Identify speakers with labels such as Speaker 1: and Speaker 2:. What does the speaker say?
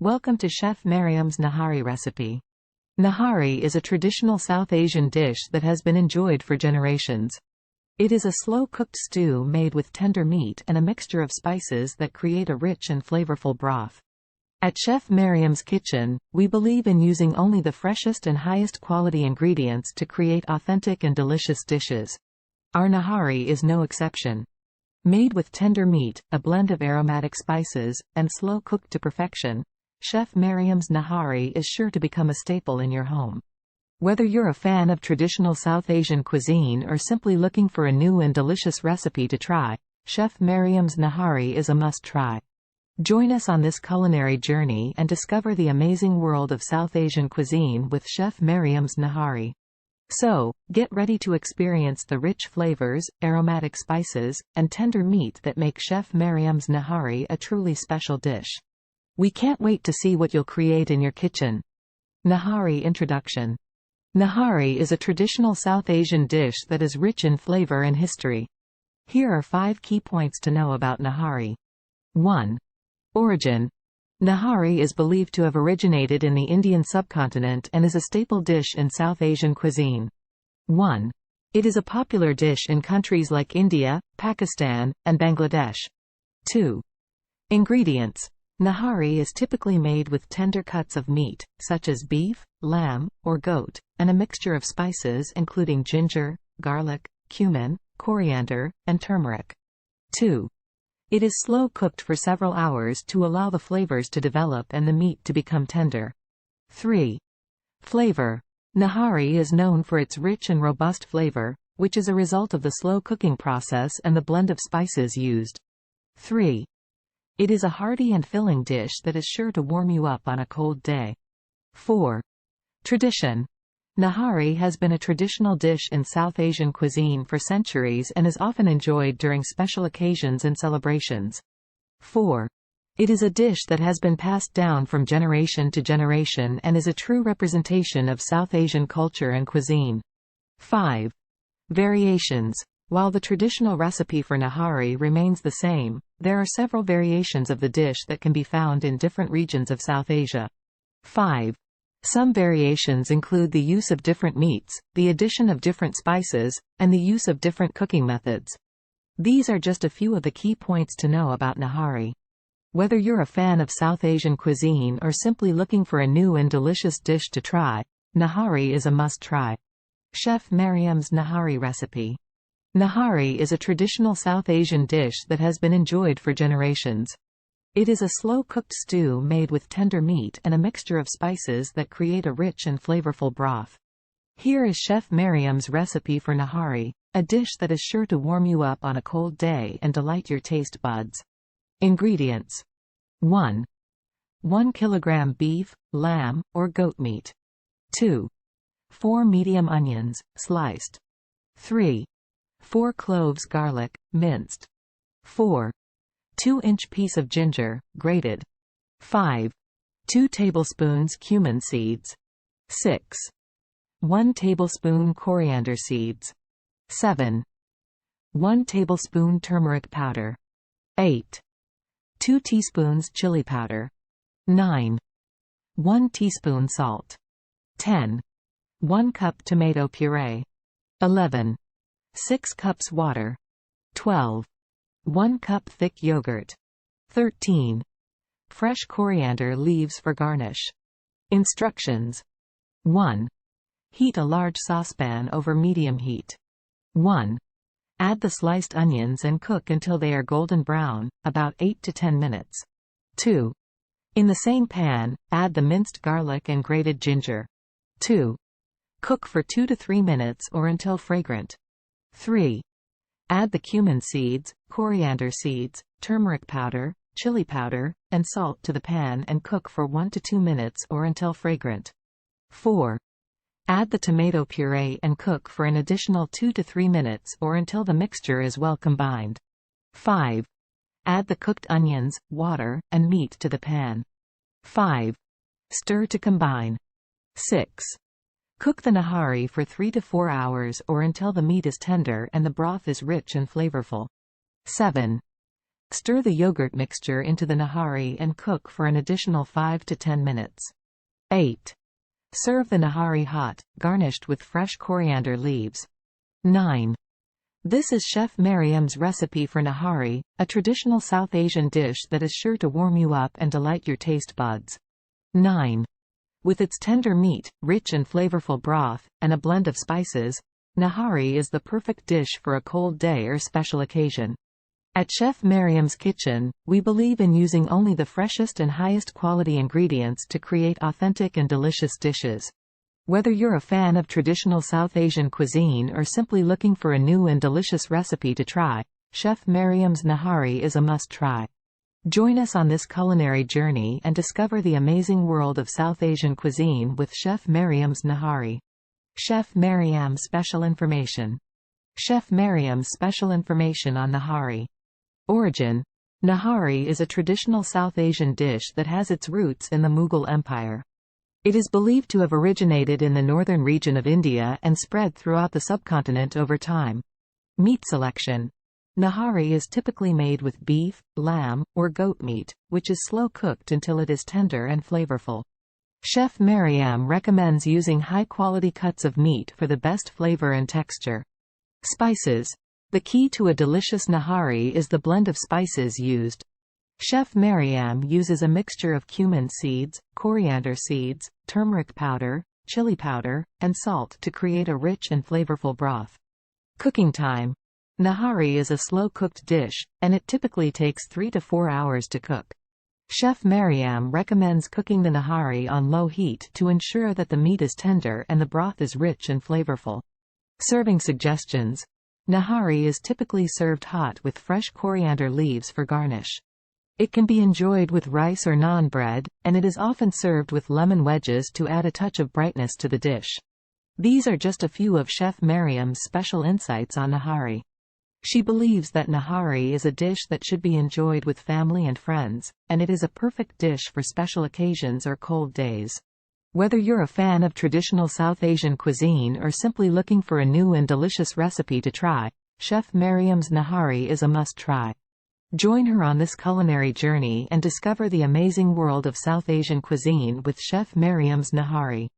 Speaker 1: Welcome to Chef Mariam's Nihari recipe. Nihari is a traditional South Asian dish that has been enjoyed for generations. It is a slow-cooked stew made with tender meat and a mixture of spices that create a rich and flavorful broth. At Chef Mariam's kitchen, we believe in using only the freshest and highest quality ingredients to create authentic and delicious dishes. Our Nihari is no exception. Made with tender meat, a blend of aromatic spices, and slow-cooked to perfection, Chef Mariam's Nihari is sure to become a staple in your home. Whether you're a fan of traditional South Asian cuisine or simply looking for a new and delicious recipe to try, Chef Mariam's Nihari is a must-try. Join us on this culinary journey and discover the amazing world of South Asian cuisine with Chef Mariam's Nihari. So, get ready to experience the rich flavors, aromatic spices, and tender meat that make Chef Mariam's Nihari a truly special dish. We can't wait to see what you'll create in your kitchen. Nihari introduction. Nihari is a traditional South Asian dish that is rich in flavor and history. Here are 5 key points to know about Nihari. 1. Origin. Nihari is believed to have originated in the Indian subcontinent and is a staple dish in South Asian cuisine. 1. It is a popular dish in countries like India, Pakistan, and Bangladesh. 2. Ingredients. Nihari is typically made with tender cuts of meat, such as beef, lamb, or goat, and a mixture of spices including ginger, garlic, cumin, coriander, and turmeric. 2. It is slow-cooked for several hours to allow the flavors to develop and the meat to become tender. 3. Flavor. Nihari is known for its rich and robust flavor, which is a result of the slow cooking process and the blend of spices used. 3. It is a hearty and filling dish that is sure to warm you up on a cold day. 4. Tradition. Nihari has been a traditional dish in South Asian cuisine for centuries and is often enjoyed during special occasions and celebrations. 4. It is a dish that has been passed down from generation to generation and is a true representation of South Asian culture and cuisine. 5. Variations. While the traditional recipe for Nihari remains the same, there are several variations of the dish that can be found in different regions of South Asia. 5. Some variations include the use of different meats, the addition of different spices, and the use of different cooking methods. These are just a few of the key points to know about Nihari. Whether you're a fan of South Asian cuisine or simply looking for a new and delicious dish to try, Nihari is a must-try. Chef Mariam's Nihari recipe. Nihari is a traditional South Asian dish that has been enjoyed for generations. It is a slow-cooked stew made with tender meat and a mixture of spices that create a rich and flavorful broth. Here is Chef Mariam's recipe for Nihari, a dish that is sure to warm you up on a cold day and delight your taste buds. Ingredients. 1. 1 kilogram beef, lamb, or goat meat. 2. 4 medium onions, sliced. 3. 4 cloves garlic, minced. 4. 2-inch piece of ginger, grated. 5. 2 tablespoons cumin seeds. 6. 1 tablespoon coriander seeds. 7. 1 tablespoon turmeric powder. 8. 2 teaspoons chili powder. 9. 1 teaspoon salt. 10. 1 cup tomato puree. 11. 6 cups water. 12. 1 cup thick yogurt. 13. Fresh coriander leaves for garnish. Instructions. 1. Heat a large saucepan over medium heat. 1. Add the sliced onions and cook until they are golden brown, about 8 to 10 minutes. 2. In the same pan, add the minced garlic and grated ginger. 2. Cook for 2 to 3 minutes or until fragrant. 3. Add the cumin seeds, coriander seeds, turmeric powder, chili powder, and salt to the pan and cook for 1 to 2 minutes or until fragrant. 4. Add the tomato puree and cook for an additional 2 to 3 minutes or until the mixture is well combined. 5. Add the cooked onions, water, and meat to the pan. 5. Stir to combine. 6. Cook the Nihari for 3 to 4 hours or until the meat is tender and the broth is rich and flavorful. 7. Stir the yogurt mixture into the nihari and cook for an additional 5 to 10 minutes. 8. Serve the nihari hot, garnished with fresh coriander leaves. 9. This is Chef Mariam's recipe for nihari, a traditional South Asian dish that is sure to warm you up and delight your taste buds. 9. With its tender meat, rich and flavorful broth, and a blend of spices, nihari is the perfect dish for a cold day or special occasion. At Chef Mariam's Kitchen, we believe in using only the freshest and highest quality ingredients to create authentic and delicious dishes. Whether you're a fan of traditional South Asian cuisine or simply looking for a new and delicious recipe to try, Chef Mariam's Nihari is a must-try. Join us on this culinary journey and discover the amazing world of South Asian cuisine with Chef Mariam's Nihari. Chef Mariam's special information. Chef Mariam's special information on Nihari. Origin. Nihari is a traditional South Asian dish that has its roots in the Mughal Empire. It is believed to have originated in the northern region of India and spread throughout the subcontinent over time. Meat selection. Nihari is typically made with beef, lamb, or goat meat, which is slow cooked until it is tender and flavorful. Chef Mariam recommends using high-quality cuts of meat for the best flavor and texture. Spices. The key to a delicious nihari is the blend of spices used. Chef Mariam uses a mixture of cumin seeds, coriander seeds, turmeric powder, chili powder, and salt to create a rich and flavorful broth. Cooking time. Nihari is a slow-cooked dish, and it typically takes 3 to 4 hours to cook. Chef Mariam recommends cooking the nihari on low heat to ensure that the meat is tender and the broth is rich and flavorful. Serving suggestions. Nihari is typically served hot with fresh coriander leaves for garnish. It can be enjoyed with rice or naan bread, and it is often served with lemon wedges to add a touch of brightness to the dish. These are just a few of Chef Mariam's special insights on nihari. She believes that nihari is a dish that should be enjoyed with family and friends, and it is a perfect dish for special occasions or cold days. Whether you're a fan of traditional South Asian cuisine or simply looking for a new and delicious recipe to try, Chef Mariam's Nihari is a must-try. Join her on this culinary journey and discover the amazing world of South Asian cuisine with Chef Mariam's Nihari.